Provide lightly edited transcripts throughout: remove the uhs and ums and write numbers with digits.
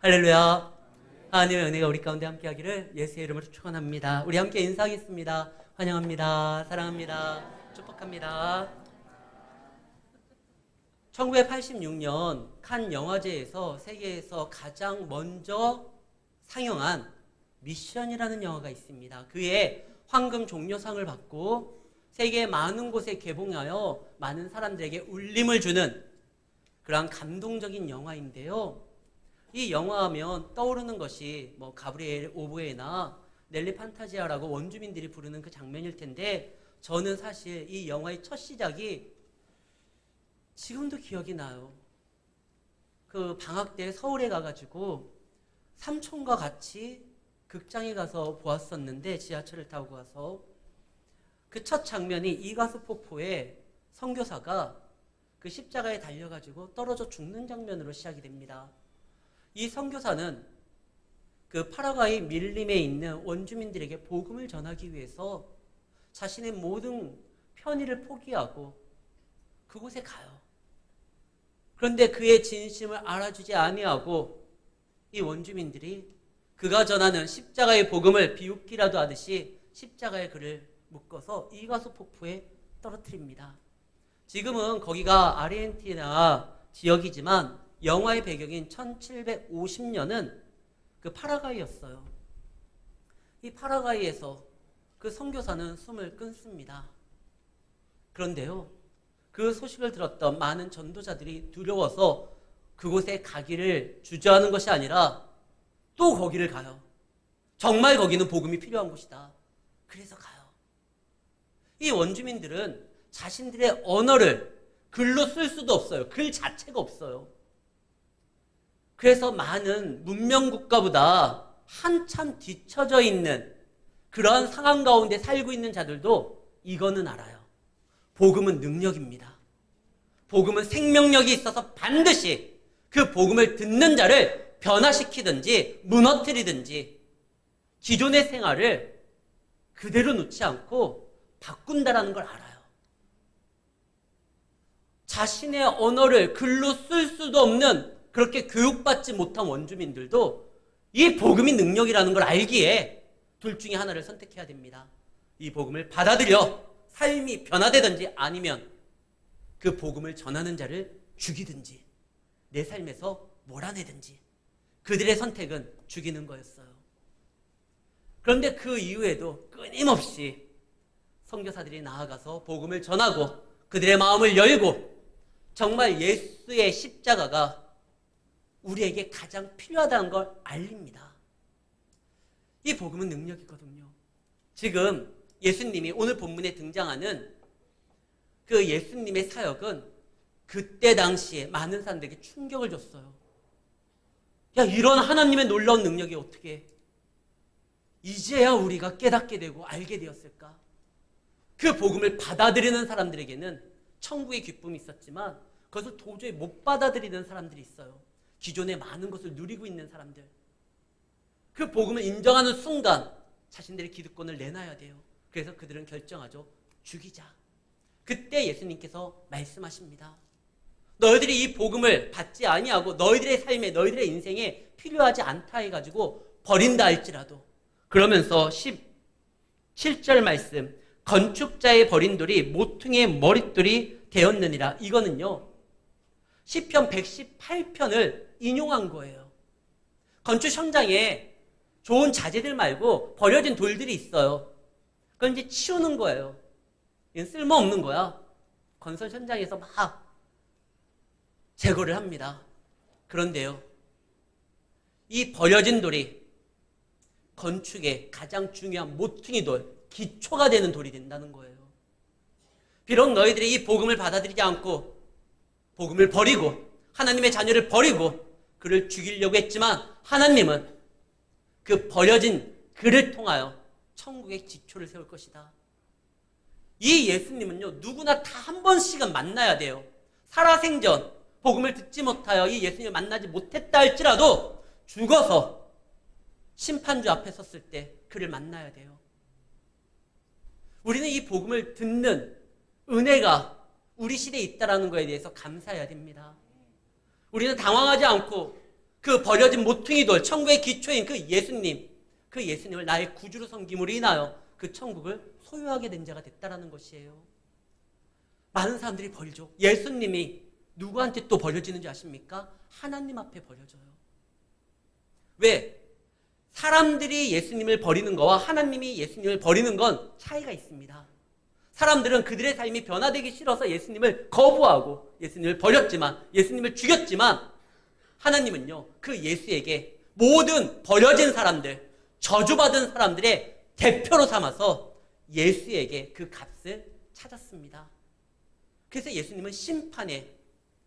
할렐루야. 하나님의 은혜가 우리 가운데 함께하기를 예수의 이름으로 축원합니다. 우리 함께 인사하겠습니다. 환영합니다. 사랑합니다. 축복합니다. 1986년 칸 영화제에서 세계에서 가장 먼저 상영한 미션이라는 영화가 있습니다. 그의 황금 종려상을 받고 세계 많은 곳에 개봉하여 많은 사람들에게 울림을 주는 그러한 감동적인 영화인데요. 이 영화하면 떠오르는 것이 가브리엘 오보에나 넬리 판타지아라고 원주민들이 부르는 그 장면일 텐데, 저는 사실 이 영화의 첫 시작이 지금도 기억이 나요. 그 방학 때 서울에 가가지고 삼촌과 같이 극장에 가서 보았었는데, 지하철을 타고 가서 그 첫 장면이 이가수 폭포에 선교사가 그 십자가에 달려가지고 떨어져 죽는 장면으로 시작이 됩니다. 이 선교사는 그 파라과이 밀림에 있는 원주민들에게 복음을 전하기 위해서 자신의 모든 편의를 포기하고 그곳에 가요. 그런데 그의 진심을 알아주지 아니하고 이 원주민들이 그가 전하는 십자가의 복음을 비웃기라도 하듯이 십자가에 그를 묶어서 이가수 폭포에 떨어뜨립니다. 지금은 거기가 아르헨티나 지역이지만 영화의 배경인 1750년은 그 파라과이였어요. 이 파라과이에서 그 선교사는 숨을 끊습니다. 그런데요, 그 소식을 들었던 많은 전도자들이 두려워서 그곳에 가기를 주저하는 것이 아니라 또 거기를 가요. 정말 거기는 복음이 필요한 곳이다. 그래서 가요. 이 원주민들은 자신들의 언어를 글로 쓸 수도 없어요. 글 자체가 없어요. 그래서 많은 문명국가보다 한참 뒤처져 있는 그러한 상황 가운데 살고 있는 자들도 이거는 알아요. 복음은 능력입니다. 복음은 생명력이 있어서 반드시 그 복음을 듣는 자를 변화시키든지 무너뜨리든지 기존의 생활을 그대로 놓지 않고 바꾼다라는 걸 알아요. 자신의 언어를 글로 쓸 수도 없는 그렇게 교육받지 못한 원주민들도 이 복음이 능력이라는 걸 알기에 둘 중에 하나를 선택해야 됩니다. 이 복음을 받아들여 삶이 변화되든지 아니면 그 복음을 전하는 자를 죽이든지 내 삶에서 몰아내든지, 그들의 선택은 죽이는 거였어요. 그런데 그 이후에도 끊임없이 선교사들이 나아가서 복음을 전하고 그들의 마음을 열고 정말 예수의 십자가가 우리에게 가장 필요하다는 걸 알립니다. 이 복음은 능력이거든요. 지금 예수님이 오늘 본문에 등장하는 그 예수님의 사역은 그때 당시에 많은 사람들에게 충격을 줬어요. 야, 이런 하나님의 놀라운 능력이 어떻게 이제야 우리가 깨닫게 되고 알게 되었을까? 그 복음을 받아들이는 사람들에게는 천국의 기쁨이 있었지만 그것을 도저히 못 받아들이는 사람들이 있어요. 기존의 많은 것을 누리고 있는 사람들. 그 복음을 인정하는 순간 자신들의 기득권을 내놔야 돼요. 그래서 그들은 결정하죠. 죽이자. 그때 예수님께서 말씀하십니다. 너희들이 이 복음을 받지 아니하고 너희들의 삶에, 너희들의 인생에 필요하지 않다 해가지고 버린다 할지라도, 그러면서 17절 말씀, 건축자의 버린 돌이 모퉁이의 머릿돌이 되었느니라. 이거는요, 시편 118편을 인용한 거예요. 건축 현장에 좋은 자재들 말고 버려진 돌들이 있어요. 그건 이제 치우는 거예요. 이건 쓸모없는 거야. 건설 현장에서 막 제거를 합니다. 그런데요, 이 버려진 돌이 건축의 가장 중요한 모퉁이 돌, 기초가 되는 돌이 된다는 거예요. 비록 너희들이 이 복음을 받아들이지 않고 복음을 버리고 하나님의 자녀를 버리고 그를 죽이려고 했지만, 하나님은 그 버려진 그를 통하여 천국의 기초를 세울 것이다. 이 예수님은요, 누구나 다 한 번씩은 만나야 돼요. 살아생전 복음을 듣지 못하여 이 예수님을 만나지 못했다 할지라도 죽어서 심판주 앞에 섰을 때 그를 만나야 돼요. 우리는 이 복음을 듣는 은혜가 우리 시대에 있다는 것에 대해서 감사해야 됩니다. 우리는 당황하지 않고 그 버려진 모퉁이 돌, 천국의 기초인 그 예수님을 나의 구주로 섬김으로 인하여 그 천국을 소유하게 된 자가 됐다라는 것이에요. 많은 사람들이 버리죠. 예수님이 누구한테 또 버려지는지 아십니까? 하나님 앞에 버려져요. 왜? 사람들이 예수님을 버리는 거와 하나님이 예수님을 버리는 건 차이가 있습니다. 사람들은 그들의 삶이 변화되기 싫어서 예수님을 거부하고 예수님을 버렸지만, 예수님을 죽였지만, 하나님은요, 그 예수에게 모든 버려진 사람들, 저주받은 사람들의 대표로 삼아서 예수에게 그 값을 찾았습니다. 그래서 예수님은 심판의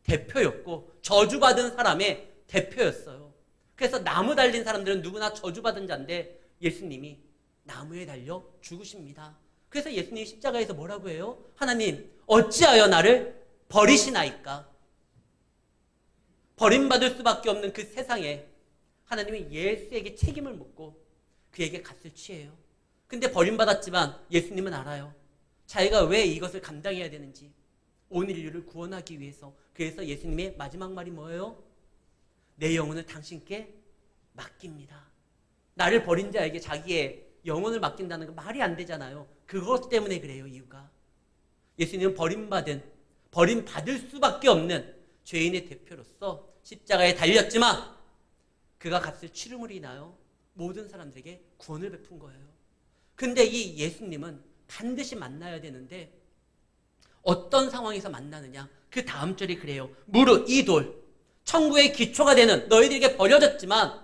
대표였고 저주받은 사람의 대표였어요. 그래서 나무 달린 사람들은 누구나 저주받은 자인데 예수님이 나무에 달려 죽으십니다. 그래서 예수님이 십자가에서 뭐라고 해요? 하나님, 어찌하여 나를 버리시나이까? 버림받을 수밖에 없는 그 세상에 하나님이 예수에게 책임을 묻고 그에게 값을 취해요. 근데 버림받았지만 예수님은 알아요. 자기가 왜 이것을 감당해야 되는지. 온 인류를 구원하기 위해서. 그래서 예수님의 마지막 말이 뭐예요? 내 영혼을 당신께 맡깁니다. 나를 버린 자에게 자기의 영혼을 맡긴다는 건 말이 안 되잖아요. 그것 때문에 그래요, 이유가. 예수님은 버림받을 수밖에 없는 죄인의 대표로서 십자가에 달렸지만 그가 값을 치름으로 인하여 모든 사람들에게 구원을 베푼 거예요. 근데 이 예수님은 반드시 만나야 되는데 어떤 상황에서 만나느냐? 그 다음 절이 그래요. 무릇 이 돌, 천국의 기초가 되는 너희들에게 버려졌지만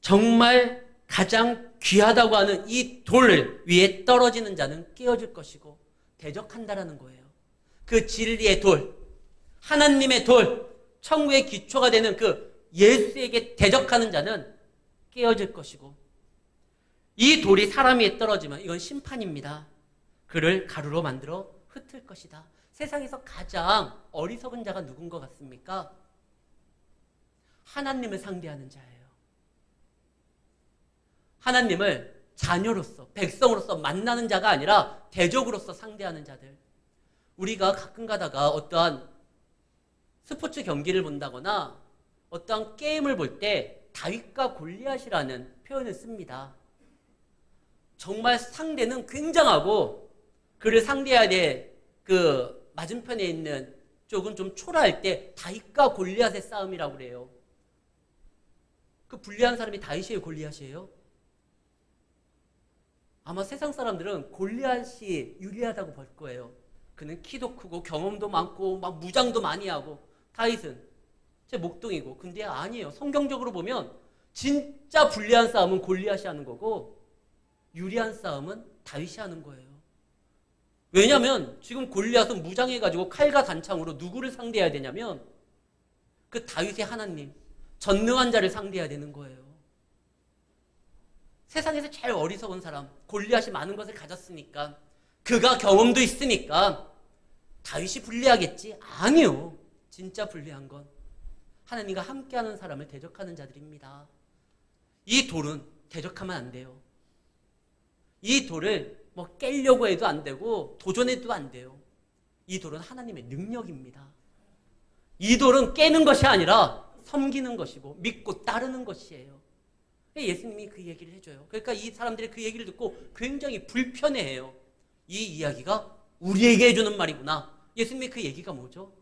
정말 가장 귀하다고 하는 이 돌 위에 떨어지는 자는 깨어질 것이고 대적한다라는 거예요. 그 진리의 돌, 하나님의 돌, 천국의 기초가 되는 그 예수에게 대적하는 자는 깨어질 것이고 이 돌이 사람 위에 떨어지면 이건 심판입니다. 그를 가루로 만들어 흩을 것이다. 세상에서 가장 어리석은 자가 누군 것 같습니까? 하나님을 상대하는 자예요. 하나님을 자녀로서, 백성으로서 만나는 자가 아니라 대적으로서 상대하는 자들. 우리가 가끔 가다가 어떠한 스포츠 경기를 본다거나 어떠한 게임을 볼 때 다윗과 골리앗이라는 표현을 씁니다. 정말 상대는 굉장하고 그를 상대해야 될 그 맞은편에 있는 쪽은 좀 초라할 때 다윗과 골리앗의 싸움이라고 그래요. 그 불리한 사람이 다윗이에요, 골리앗이에요? 아마 세상 사람들은 골리앗이 유리하다고 볼 거예요. 그는 키도 크고 경험도 많고 막 무장도 많이 하고 다윗은 제 목동이고. 근데 아니에요. 성경적으로 보면 진짜 불리한 싸움은 골리앗이 하는 거고 유리한 싸움은 다윗이 하는 거예요. 왜냐하면 지금 골리앗은 무장해가지고 칼과 단창으로 누구를 상대해야 되냐면 그 다윗의 하나님, 전능한 자를 상대해야 되는 거예요. 세상에서 제일 어리석은 사람, 골리앗이 많은 것을 가졌으니까, 그가 경험도 있으니까 다윗이 불리하겠지? 아니요. 진짜 불리한 건 하나님과 함께하는 사람을 대적하는 자들입니다. 이 돌은 대적하면 안 돼요. 이 돌을 뭐 깨려고 해도 안 되고 도전해도 안 돼요. 이 돌은 하나님의 능력입니다. 이 돌은 깨는 것이 아니라 섬기는 것이고 믿고 따르는 것이에요. 예수님이 그 얘기를 해줘요. 그러니까 이 사람들이 그 얘기를 듣고 굉장히 불편해해요. 이 이야기가 우리에게 해주는 말이구나. 예수님의 그 얘기가 뭐죠?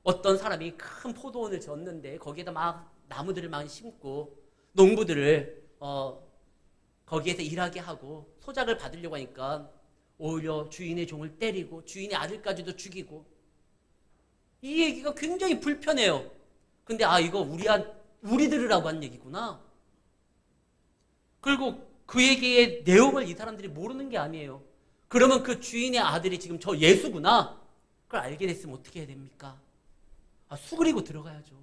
어떤 사람이 큰 포도원을 졌는데 거기에다 막 나무들을 많이 심고 농부들을 거기에서 일하게 하고 소작을 받으려고 하니까 오히려 주인의 종을 때리고 주인의 아들까지도 죽이고. 이 얘기가 굉장히 불편해요. 근데 이거 우리 들으라고 한 얘기구나. 그리고 그 얘기의 내용을 이 사람들이 모르는 게 아니에요. 그러면 그 주인의 아들이 지금 저 예수구나. 그걸 알게 됐으면 어떻게 해야 됩니까? 수그리고 들어가야죠.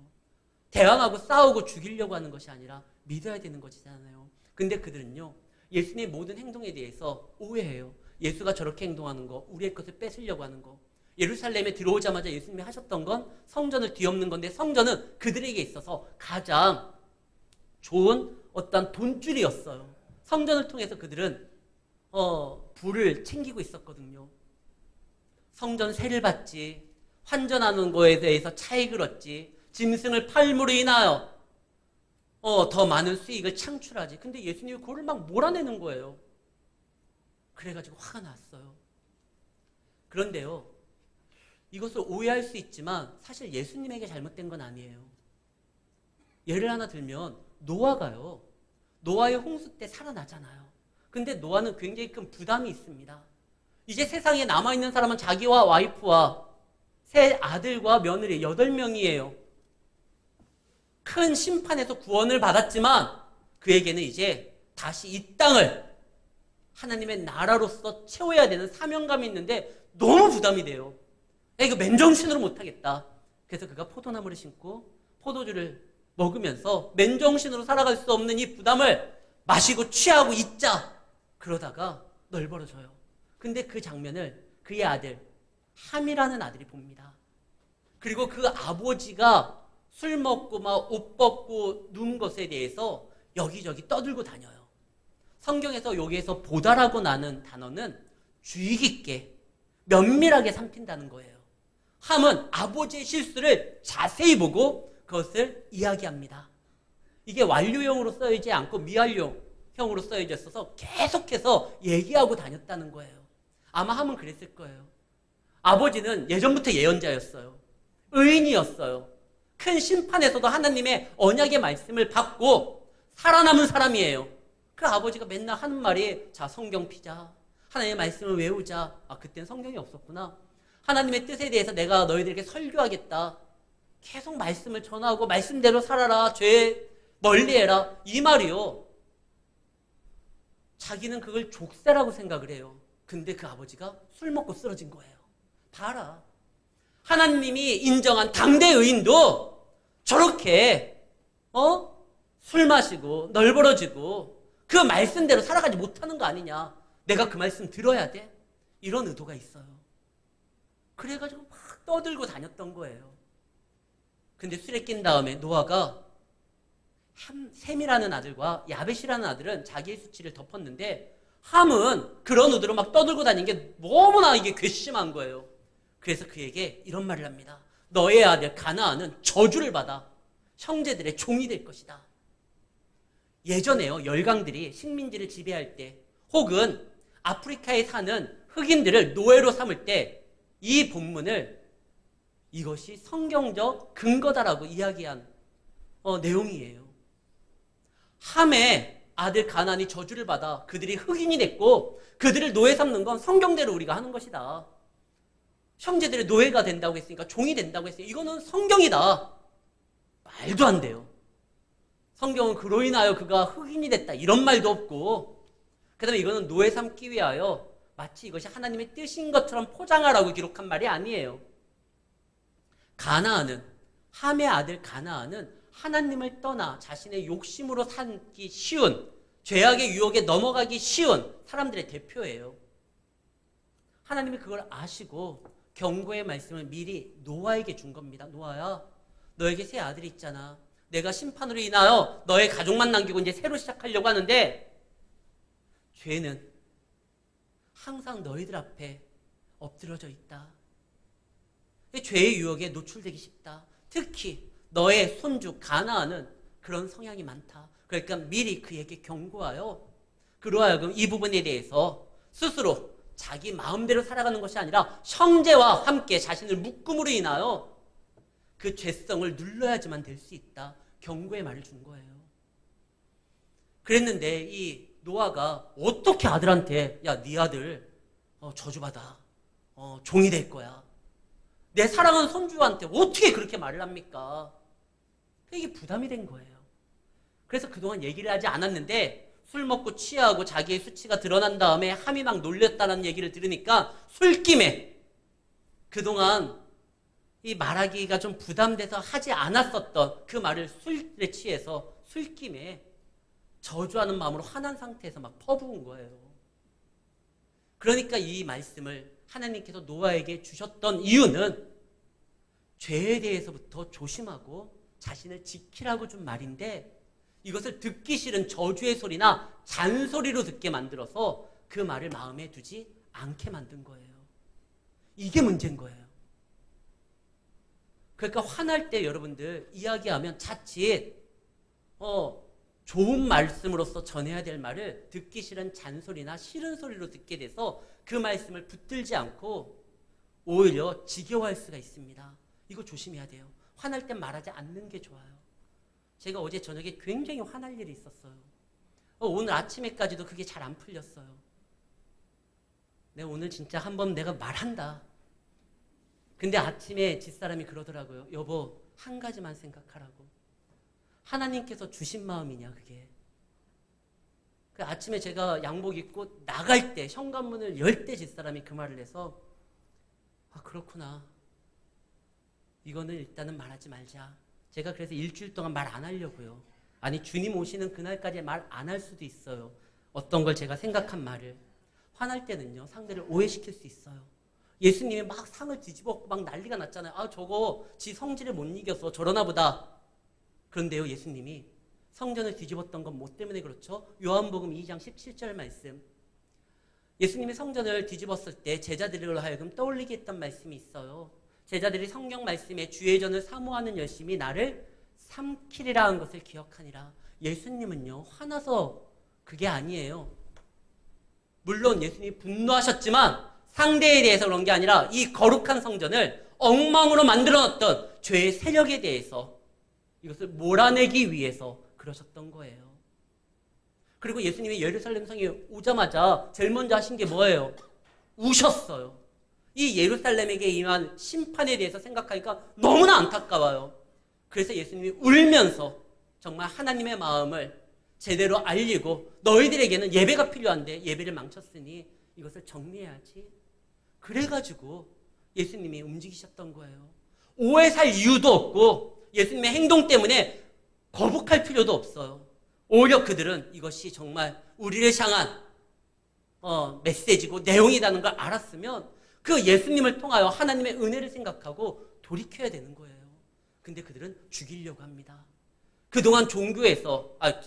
대항하고 싸우고 죽이려고 하는 것이 아니라 믿어야 되는 것이잖아요. 근데 그들은요, 예수님의 모든 행동에 대해서 오해해요. 예수가 저렇게 행동하는 거, 우리의 것을 뺏으려고 하는 거. 예루살렘에 들어오자마자 예수님이 하셨던 건 성전을 뒤엎는 건데 성전은 그들에게 있어서 가장 좋은 어떤 돈줄이었어요. 성전을 통해서 그들은 부를 챙기고 있었거든요. 성전 세를 받지, 환전하는 거에 대해서 차익을 얻지, 짐승을 팔므로 인하여 더 많은 수익을 창출하지. 근데 예수님이 그걸 막 몰아내는 거예요. 그래가지고 화가 났어요. 그런데요, 이것을 오해할 수 있지만 사실 예수님에게 잘못된 건 아니에요. 예를 하나 들면 노아가요, 노아의 홍수 때 살아나잖아요. 근데 노아는 굉장히 큰 부담이 있습니다. 이제 세상에 남아있는 사람은 자기와 와이프와 세 아들과 며느리 8명이에요. 큰 심판에서 구원을 받았지만 그에게는 이제 다시 이 땅을 하나님의 나라로서 채워야 되는 사명감이 있는데 너무 부담이 돼요. 야, 이거 맨정신으로 못하겠다. 그래서 그가 포도나무를 심고 포도주를 먹으면서 맨정신으로 살아갈 수 없는 이 부담을 마시고 취하고 있자. 그러다가 널브러져요. 근데 그 장면을 그의 아들 함이라는 아들이 봅니다. 그리고 그 아버지가 술 먹고 막 옷 벗고 누운 것에 대해서 여기저기 떠들고 다녀요. 성경에서 여기에서 보다라고 나는 단어는 주의 깊게 면밀하게 살핀다는 거예요. 함은 아버지의 실수를 자세히 보고 그것을 이야기합니다. 이게 완료형으로 써이지 않고 미완료형으로 써져 있어서 계속해서 얘기하고 다녔다는 거예요. 아마 함은 그랬을 거예요. 아버지는 예전부터 예언자였어요. 의인이었어요. 큰 심판에서도 하나님의 언약의 말씀을 받고 살아남은 사람이에요. 그 아버지가 맨날 하는 말이 자, 성경 피자. 하나님의 말씀을 외우자. 아, 그땐 성경이 없었구나. 하나님의 뜻에 대해서 내가 너희들에게 설교하겠다. 계속 말씀을 전하고 말씀대로 살아라. 죄 멀리해라. 이 말이요. 자기는 그걸 족쇄라고 생각을 해요. 근데 그 아버지가 술 먹고 쓰러진 거예요. 봐라. 하나님이 인정한 당대 의인도 저렇게 술 마시고 널브러지고 그 말씀대로 살아가지 못하는 거 아니냐. 내가 그 말씀 들어야 돼. 이런 의도가 있어요. 그래가지고 막 떠들고 다녔던 거예요. 근데 술에 낀 다음에 노아가 셈이라는 아들과 야벳이라는 아들은 자기의 수치를 덮었는데 함은 그런 의도로 막 떠들고 다니는 게 너무나 이게 괘씸한 거예요. 그래서 그에게 이런 말을 합니다. 너의 아들 가나안은 저주를 받아 형제들의 종이 될 것이다. 예전에요, 열강들이 식민지를 지배할 때 혹은 아프리카에 사는 흑인들을 노예로 삼을 때 이 본문을 이것이 성경적 근거다라고 이야기한 내용이에요. 함의 아들 가나안이 저주를 받아 그들이 흑인이 됐고 그들을 노예 삼는 건 성경대로 우리가 하는 것이다. 형제들의 노예가 된다고 했으니까 종이 된다고 했으니까 이거는 성경이다. 말도 안 돼요. 성경은 그로 인하여 그가 흑인이 됐다 이런 말도 없고 그 다음에 이거는 노예 삼기 위하여 마치 이것이 하나님의 뜻인 것처럼 포장하라고 기록한 말이 아니에요. 가나안은 함의 아들 가나안은 하나님을 떠나 자신의 욕심으로 살기 쉬운 죄악의 유혹에 넘어가기 쉬운 사람들의 대표예요. 하나님이 그걸 아시고 경고의 말씀을 미리 노아에게 준 겁니다. 노아야, 너에게 새 아들이 있잖아. 내가 심판으로 인하여 너의 가족만 남기고 이제 새로 시작하려고 하는데 죄는 항상 너희들 앞에 엎드려져 있다. 죄의 유혹에 노출되기 쉽다. 특히 너의 손주 가나안은 그런 성향이 많다. 그러니까 미리 그에게 경고하여 그로 하여금 이 부분에 대해서 스스로 자기 마음대로 살아가는 것이 아니라 형제와 함께 자신을 묶음으로 인하여 그 죄성을 눌러야지만 될 수 있다. 경고의 말을 준 거예요. 그랬는데 이 노아가 어떻게 아들한테 야, 네 아들 저주받아. 종이 될 거야. 내 사랑하는 손주한테 어떻게 그렇게 말을 합니까? 이게 부담이 된 거예요. 그래서 그동안 얘기를 하지 않았는데 술 먹고 취하고 자기의 수치가 드러난 다음에 함이 막 놀렸다는 얘기를 들으니까 술김에 그동안 이 말하기가 좀 부담돼서 하지 않았었던 그 말을 술에 취해서 술김에 저주하는 마음으로 화난 상태에서 막 퍼부은 거예요. 그러니까 이 말씀을 하나님께서 노아에게 주셨던 이유는 죄에 대해서부터 조심하고 자신을 지키라고 준 말인데 이것을 듣기 싫은 저주의 소리나 잔소리로 듣게 만들어서 그 말을 마음에 두지 않게 만든 거예요. 이게 문제인 거예요. 그러니까 화날 때 여러분들 이야기하면 자칫 좋은 말씀으로서 전해야 될 말을 듣기 싫은 잔소리나 싫은 소리로 듣게 돼서 그 말씀을 붙들지 않고 오히려 지겨워할 수가 있습니다. 이거 조심해야 돼요. 화날 땐 말하지 않는 게 좋아요. 제가 어제 저녁에 굉장히 화날 일이 있었어요. 오늘 아침에까지도 그게 잘 안 풀렸어요. 내가 오늘 진짜 한번 내가 말한다. 근데 아침에 집사람이 그러더라고요. 여보, 한 가지만 생각하라고. 하나님께서 주신 마음이냐 그게. 그 아침에 제가 양복 입고 나갈 때 현관문을 열 때 집사람이 그 말을 해서 그렇구나. 이거는 일단은 말하지 말자. 제가 그래서 일주일 동안 말 안 하려고요. 아니 주님 오시는 그날까지 말 안 할 수도 있어요. 어떤 걸 제가 생각한 말을. 화날 때는요 상대를 오해시킬 수 있어요. 예수님이 막 상을 뒤집어 막 난리가 났잖아요. 저거 지 성질을 못 이겨서 저러나 보다. 그런데요 예수님이 성전을 뒤집었던 건 뭐 때문에 그렇죠? 요한복음 2장 17절 말씀. 예수님이 성전을 뒤집었을 때 제자들로 하여금 떠올리게 했던 말씀이 있어요. 제자들이 성경 말씀에 주의 전을 사모하는 열심이 나를 삼키리라 한 것을 기억하니라. 예수님은요 화나서 그게 아니에요. 물론 예수님이 분노하셨지만 상대에 대해서 그런 게 아니라 이 거룩한 성전을 엉망으로 만들어놨던 죄의 세력에 대해서 이것을 몰아내기 위해서 그러셨던 거예요. 그리고 예수님이 예루살렘 성에 오자마자 제일 먼저 하신 게 뭐예요? 우셨어요. 이 예루살렘에게 임한 심판에 대해서 생각하니까 너무나 안타까워요. 그래서 예수님이 울면서 정말 하나님의 마음을 제대로 알리고 너희들에게는 예배가 필요한데 예배를 망쳤으니 이것을 정리해야지. 그래가지고 예수님이 움직이셨던 거예요. 오해 살 이유도 없고 예수님의 행동 때문에 거북할 필요도 없어요. 오히려 그들은 이것이 정말 우리를 향한 메시지고 내용이라는 걸 알았으면 그 예수님을 통하여 하나님의 은혜를 생각하고 돌이켜야 되는 거예요. 근데 그들은 죽이려고 합니다. 그동안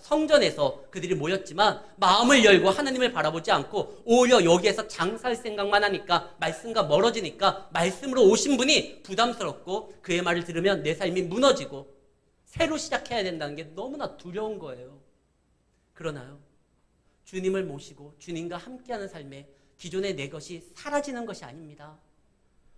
성전에서 그들이 모였지만 마음을 열고 하나님을 바라보지 않고 오히려 여기에서 장사할 생각만 하니까 말씀과 멀어지니까 말씀으로 오신 분이 부담스럽고 그의 말을 들으면 내 삶이 무너지고 새로 시작해야 된다는 게 너무나 두려운 거예요. 그러나요? 주님을 모시고 주님과 함께하는 삶에 기존의 내 것이 사라지는 것이 아닙니다.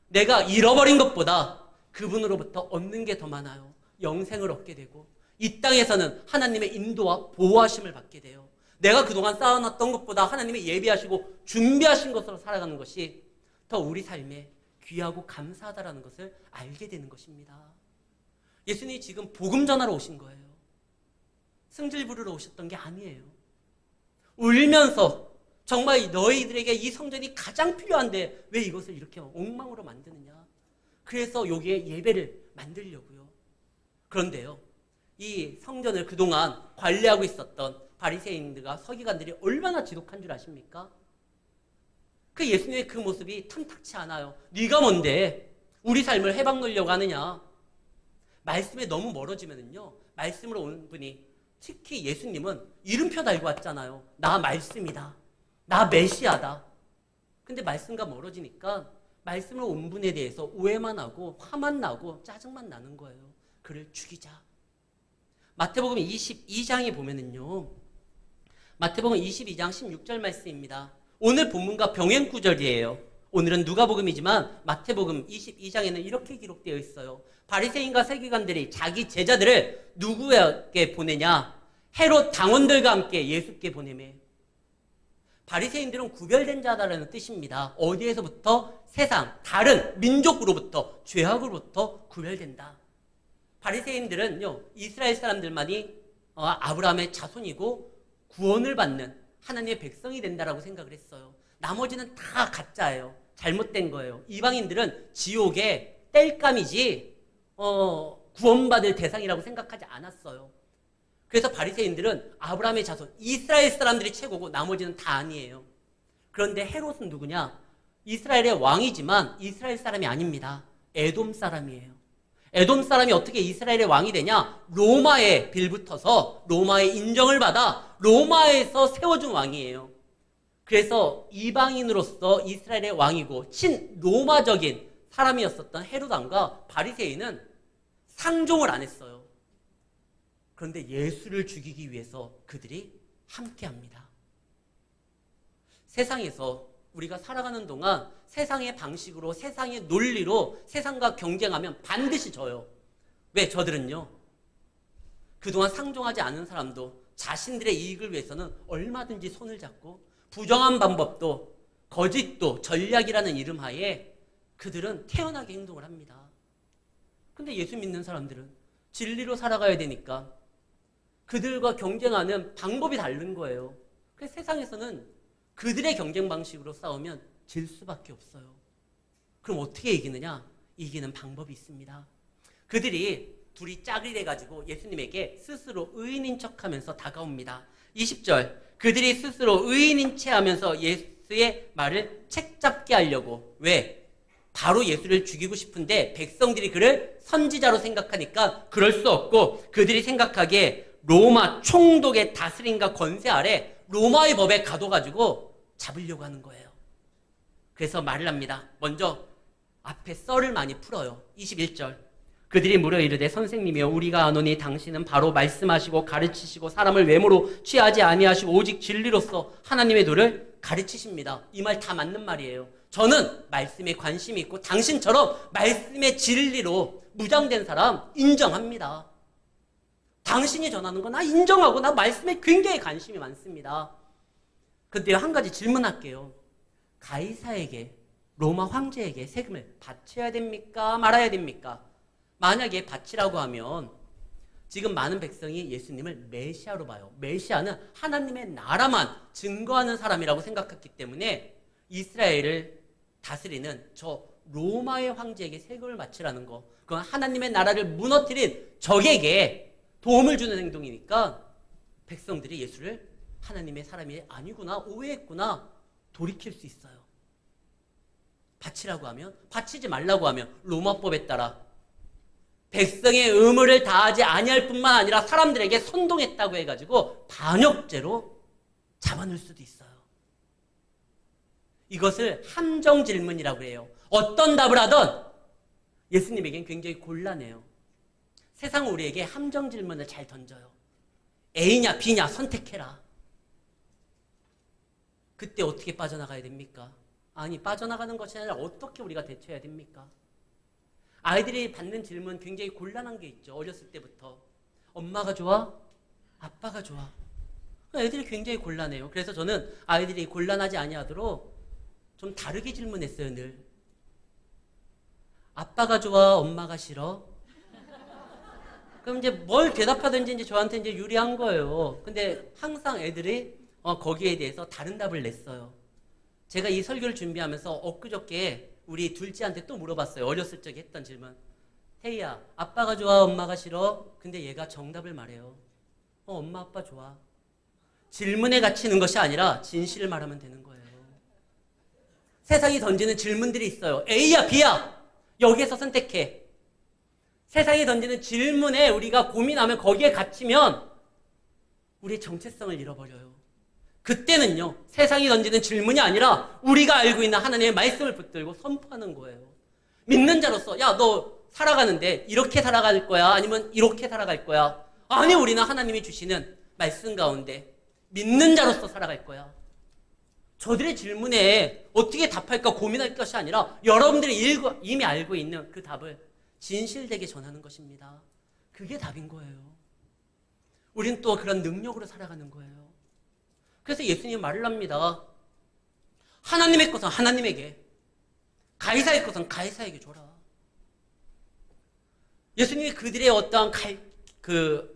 내가 잃어버린 것보다 그분으로부터 얻는 게 더 많아요. 영생을 얻게 되고 이 땅에서는 하나님의 인도와 보호하심을 받게 돼요. 내가 그동안 쌓아놨던 것보다 하나님이 예비하시고 준비하신 것으로 살아가는 것이 더 우리 삶에 귀하고 감사하다라는 것을 알게 되는 것입니다. 예수님이 지금 복음 전하러 오신 거예요. 승질 부르러 오셨던 게 아니에요. 울면서 정말 너희들에게 이 성전이 가장 필요한데 왜 이것을 이렇게 엉망으로 만드느냐. 그래서 여기에 예배를 만들려고요. 그런데요. 이 성전을 그동안 관리하고 있었던 바리새인들과 서기관들이 얼마나 지독한 줄 아십니까? 그 예수님의 그 모습이 탐탁치 않아요. 네가 뭔데 우리 삶을 해방 놓으려고 하느냐. 말씀에 너무 멀어지면은요. 말씀으로 온 분이 특히 예수님은 이름표 달고 왔잖아요. 나 말씀이다. 나 메시아다. 근데 말씀과 멀어지니까 말씀으로 온 분에 대해서 오해만 하고 화만 나고 짜증만 나는 거예요. 그를 죽이자. 마태복음 22장에 보면은요. 마태복음 22장 16절 말씀입니다. 오늘 본문과 병행 구절이에요. 오늘은 누가복음이지만 마태복음 22장에는 이렇게 기록되어 있어요. 바리새인과 세기관들이 자기 제자들을 누구에게 보내냐? 헤롯 당원들과 함께 예수께 보내매. 바리새인들은 구별된 자다라는 뜻입니다. 어디에서부터? 세상, 다른 민족으로부터, 죄악으로부터 구별된다. 바리새인들은요, 이스라엘 사람들만이 아브라함의 자손이고 구원을 받는 하나님의 백성이 된다라고 생각을 했어요. 나머지는 다 가짜예요. 잘못된 거예요. 이방인들은 지옥의 땔감이지 구원받을 대상이라고 생각하지 않았어요. 그래서 바리새인들은 아브라함의 자손, 이스라엘 사람들이 최고고 나머지는 다 아니에요. 그런데 헤롯은 누구냐? 이스라엘의 왕이지만 이스라엘 사람이 아닙니다. 에돔 사람이에요. 에돔 사람이 어떻게 이스라엘의 왕이 되냐? 로마에 빌붙어서 로마의 인정을 받아 로마에서 세워준 왕이에요. 그래서 이방인으로서 이스라엘의 왕이고 친로마적인 사람이었었던 헤롯 왕과 바리새인은 상종을 안 했어요. 그런데 예수를 죽이기 위해서 그들이 함께합니다. 세상에서 우리가 살아가는 동안 세상의 방식으로, 세상의 논리로 세상과 경쟁하면 반드시 져요. 왜? 저들은요, 그동안 상종하지 않은 사람도 자신들의 이익을 위해서는 얼마든지 손을 잡고 부정한 방법도 거짓도 전략이라는 이름 하에 그들은 태연하게 행동을 합니다. 근데 예수 믿는 사람들은 진리로 살아가야 되니까 그들과 경쟁하는 방법이 다른 거예요. 그래서 세상에서는 그들의 경쟁 방식으로 싸우면 질 수밖에 없어요. 그럼 어떻게 이기느냐? 이기는 방법이 있습니다. 그들이 둘이 짝을 해가지고 예수님에게 스스로 의인인 척하면서 다가옵니다. 20절, 그들이 스스로 의인인 체하면서 예수의 말을 책잡게 하려고. 왜? 바로 예수를 죽이고 싶은데 백성들이 그를 선지자로 생각하니까 그럴 수 없고, 그들이 생각하기에 로마 총독의 다스림과 권세 아래 로마의 법에 가둬가지고 잡으려고 하는 거예요. 그래서 말을 합니다. 먼저 앞에 썰을 많이 풀어요. 21절, 그들이 물어 이르되 선생님이여 우리가 아노니 당신은 바로 말씀하시고 가르치시고 사람을 외모로 취하지 아니하시고 오직 진리로서 하나님의 도를 가르치십니다. 이 말 다 맞는 말이에요. 저는 말씀에 관심이 있고 당신처럼 말씀의 진리로 무장된 사람 인정합니다. 당신이 전하는 거 나 인정하고 나 말씀에 굉장히 관심이 많습니다. 근데 한 가지 질문할게요. 가이사에게, 로마 황제에게 세금을 바쳐야 됩니까? 말아야 됩니까? 만약에 바치라고 하면 지금 많은 백성이 예수님을 메시아로 봐요. 메시아는 하나님의 나라만 증거하는 사람이라고 생각했기 때문에 이스라엘을 다스리는 저 로마의 황제에게 세금을 바치라는 거, 그건 하나님의 나라를 무너뜨린 적에게 도움을 주는 행동이니까 백성들이 예수를 하나님의 사람이 아니구나, 오해했구나 돌이킬 수 있어요. 바치라고 하면, 바치지 말라고 하면 로마법에 따라 백성의 의무를 다하지 아니할 뿐만 아니라 사람들에게 선동했다고 해가지고 반역죄로 잡아놓을 수도 있어요. 이것을 함정 질문이라고 해요. 어떤 답을 하든 예수님에겐 굉장히 곤란해요. 세상은 우리에게 함정 질문을 잘 던져요. A냐 B냐 선택해라. 그때 어떻게 빠져나가야 됩니까? 아니, 빠져나가는 것이 아니라 어떻게 우리가 대처해야 됩니까? 아이들이 받는 질문 굉장히 곤란한 게 있죠. 어렸을 때부터. 엄마가 좋아? 아빠가 좋아? 애들이 굉장히 곤란해요. 그래서 저는 아이들이 곤란하지 아니하도록 좀 다르게 질문했어요, 늘. 아빠가 좋아? 엄마가 싫어? 그럼 이제 뭘 대답하든지 이제 저한테 이제 유리한 거예요. 근데 항상 애들이 거기에 대해서 다른 답을 냈어요. 제가 이 설교를 준비하면서 엊그저께 우리 둘째한테 또 물어봤어요. 어렸을 적에 했던 질문. 태희야, 아빠가 좋아? 엄마가 싫어? 근데 얘가 정답을 말해요. 엄마 아빠 좋아. 질문에 갇히는 것이 아니라 진실을 말하면 되는 거예요. 세상이 던지는 질문들이 있어요. A야 B야? 여기에서 선택해. 세상이 던지는 질문에 우리가 고민하면 거기에 갇히면 우리의 정체성을 잃어버려요. 그때는요, 세상이 던지는 질문이 아니라 우리가 알고 있는 하나님의 말씀을 붙들고 선포하는 거예요. 믿는 자로서, 야, 너 살아가는데 이렇게 살아갈 거야? 아니면 이렇게 살아갈 거야? 아니, 우리는 하나님이 주시는 말씀 가운데 믿는 자로서 살아갈 거야. 저들의 질문에 어떻게 답할까 고민할 것이 아니라 여러분들이 이미 알고 있는 그 답을 진실되게 전하는 것입니다. 그게 답인 거예요. 우리는 또 그런 능력으로 살아가는 거예요. 그래서 예수님이 말을 합니다. 하나님의 것은 하나님에게, 가이사의 것은 가이사에게 줘라. 예수님이 그들의 어떠한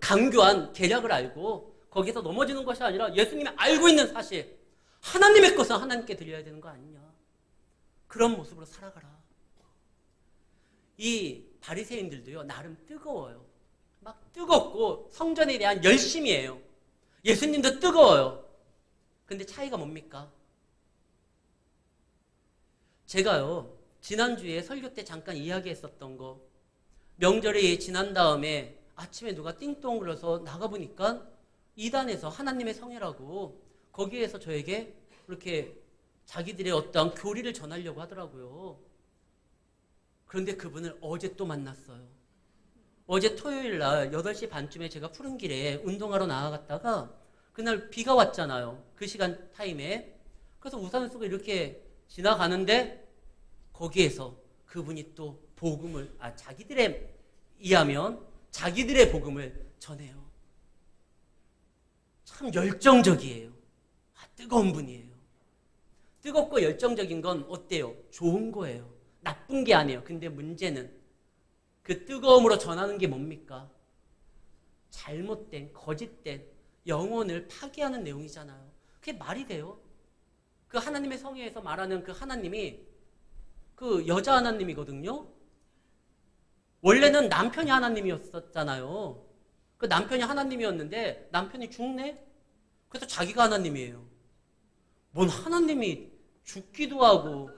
강교한 계략을 알고 거기서 넘어지는 것이 아니라 예수님이 알고 있는 사실, 하나님의 것은 하나님께 드려야 되는 거 아니냐. 그런 모습으로 살아가라. 이 바리새인들도요, 나름 뜨거워요. 막 뜨겁고 성전에 대한 열심이에요. 예수님도 뜨거워요. 근데 차이가 뭡니까? 제가요, 지난주에 설교 때 잠깐 이야기했었던 거, 명절이 지난 다음에 아침에 누가 띵동 울려서 나가보니까 이단에서 하나님의 성회라고 거기에서 저에게 그렇게 자기들의 어떤 교리를 전하려고 하더라고요. 그런데 그분을 어제 또 만났어요. 어제 토요일 날 8시 반쯤에 제가 푸른 길에 운동하러 나가갔다가 그날 비가 왔잖아요. 그 시간 타임에. 그래서 우산을 쓰고 이렇게 지나가는데 거기에서 그분이 또 복음을, 자기들의 이하면 자기들의 복음을 전해요. 참 열정적이에요. 뜨거운 분이에요. 뜨겁고 열정적인 건 어때요? 좋은 거예요. 나쁜 게 아니에요. 근데 문제는 그 뜨거움으로 전하는 게 뭡니까? 잘못된, 거짓된 영혼을 파괴하는 내용이잖아요. 그게 말이 돼요? 그 하나님의 성회에서 말하는 그 하나님이 그 여자 하나님이거든요. 원래는 남편이 하나님이었었잖아요. 그 남편이 하나님이었는데 남편이 죽네? 그래서 자기가 하나님이에요. 뭔 하나님이 죽기도 하고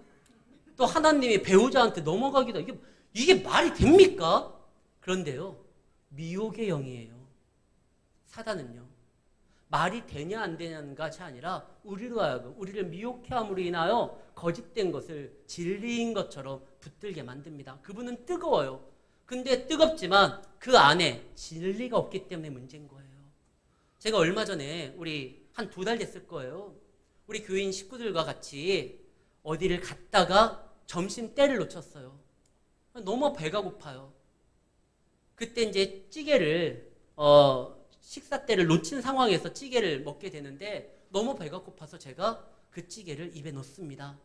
또 하나님이 배우자한테 넘어가기도 하고 이게 말이 됩니까? 그런데요. 미혹의 영이에요. 사단은요. 말이 되냐 안 되냐는 것이 아니라 우리로 하여금 우리를 미혹해 함으로 인하여 거짓된 것을 진리인 것처럼 붙들게 만듭니다. 그분은 뜨거워요. 근데 뜨겁지만 그 안에 진리가 없기 때문에 문제인 거예요. 제가 얼마 전에 우리 한 2달 됐을 거예요. 우리 교인 식구들과 같이 어디를 갔다가 점심 때를 놓쳤어요. 너무 배가 고파요. 그때 이제 찌개를 식사 때를 놓친 상황에서 찌개를 먹게 되는데 너무 배가 고파서 제가 그 찌개를 입에 넣습니다.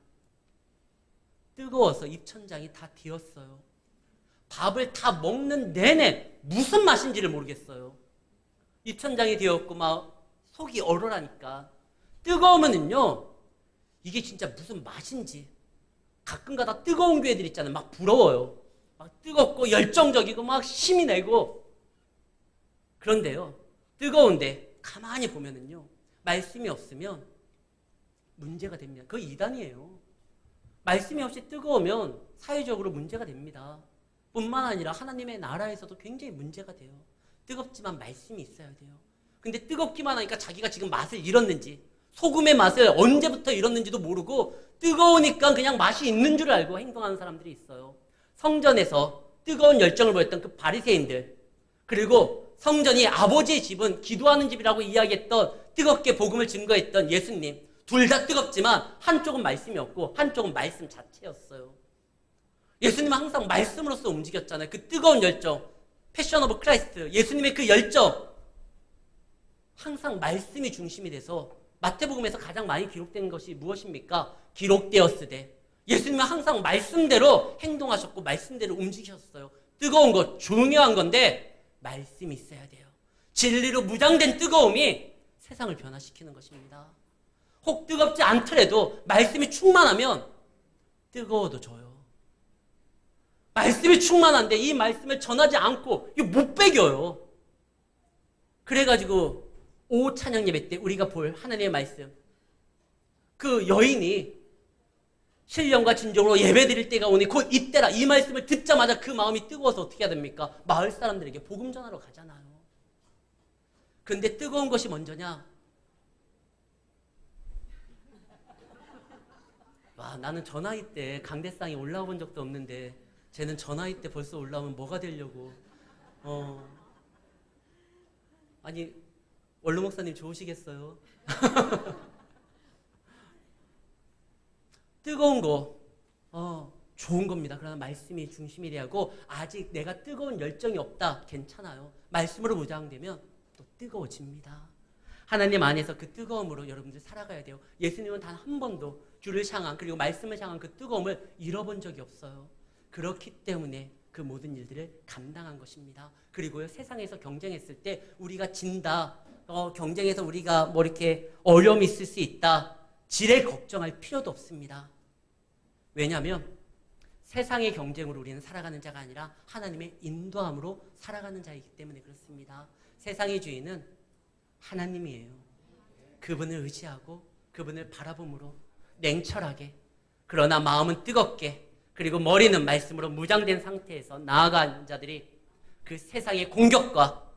뜨거워서 입천장이 다 비었어요. 밥을 다 먹는 내내 무슨 맛인지를 모르겠어요. 입천장이 되었고 막 속이 얼얼하니까. 뜨거우면은요, 이게 진짜 무슨 맛인지. 가끔가다 뜨거운 교회들 있잖아요. 막 부러워요. 막 뜨겁고 열정적이고 막 힘이 내고. 그런데요, 뜨거운데 가만히 보면은요, 말씀이 없으면 문제가 됩니다. 그거 이단이에요. 말씀이 없이 뜨거우면 사회적으로 문제가 됩니다. 뿐만 아니라 하나님의 나라에서도 굉장히 문제가 돼요. 뜨겁지만 말씀이 있어야 돼요. 근데 뜨겁기만 하니까 자기가 지금 맛을 잃었는지, 소금의 맛을 언제부터 잃었는지도 모르고 뜨거우니까 그냥 맛이 있는 줄 알고 행동하는 사람들이 있어요. 성전에서 뜨거운 열정을 보였던 그 바리새인들, 그리고 성전이 아버지의 집은 기도하는 집이라고 이야기했던, 뜨겁게 복음을 증거했던 예수님, 둘 다 뜨겁지만 한쪽은 말씀이 없고 한쪽은 말씀 자체였어요. 예수님은 항상 말씀으로서 움직였잖아요. 그 뜨거운 열정, 패션 오브 크라이스트, 예수님의 그 열정, 항상 말씀이 중심이 돼서 마태복음에서 가장 많이 기록된 것이 무엇입니까? 기록되었으되. 예수님은 항상 말씀대로 행동하셨고 말씀대로 움직이셨어요. 뜨거운 것, 중요한 건데 말씀이 있어야 돼요. 진리로 무장된 뜨거움이 세상을 변화시키는 것입니다. 혹 뜨겁지 않더라도 말씀이 충만하면 뜨거워도 져요. 말씀이 충만한데 이 말씀을 전하지 않고 이거 못 배겨요. 그래가지고 오후 찬양 예배 때 우리가 볼 하나님의 말씀, 그 여인이 신령과 진정으로 예배 드릴 때가 오니 곧 이때라, 이 말씀을 듣자마자 그 마음이 뜨거워서 어떻게 해야 됩니까? 마을 사람들에게 복음 전하러 가잖아요. 그런데 뜨거운 것이 먼저냐? 와, 나는 저 나이 때 강대상에 올라와 본 적도 없는데 쟤는 저 나이 때 벌써 올라오면 뭐가 되려고. 아니, 원로 목사님 좋으시겠어요? 뜨거운 거, 좋은 겁니다. 그러나 말씀이 중심이 돼야 하고, 아직 내가 뜨거운 열정이 없다, 괜찮아요. 말씀으로 무장되면 또 뜨거워집니다. 하나님 안에서 그 뜨거움으로 여러분들 살아가야 돼요. 예수님은 단 한 번도 주를 향한, 그리고 말씀을 향한 그 뜨거움을 잃어본 적이 없어요. 그렇기 때문에 그 모든 일들을 감당한 것입니다. 그리고요, 세상에서 경쟁했을 때 우리가 진다, 경쟁에서 우리가 뭐 이렇게 어려움이 있을 수 있다, 지레 걱정할 필요도 없습니다. 왜냐하면 세상의 경쟁으로 우리는 살아가는 자가 아니라 하나님의 인도함으로 살아가는 자이기 때문에 그렇습니다. 세상의 주인은 하나님이에요. 그분을 의지하고 그분을 바라봄으로 냉철하게, 그러나 마음은 뜨겁게, 그리고 머리는 말씀으로 무장된 상태에서 나아가는 자들이 그 세상의 공격과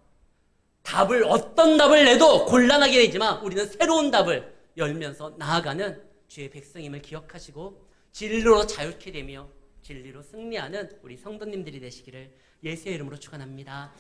답을, 어떤 답을 내도 곤란하게 되지만 우리는 새로운 답을 열면서 나아가는 주의 백성임을 기억하시고 진리로 자유케 되며 진리로 승리하는 우리 성도님들이 되시기를 예수의 이름으로 축원합니다.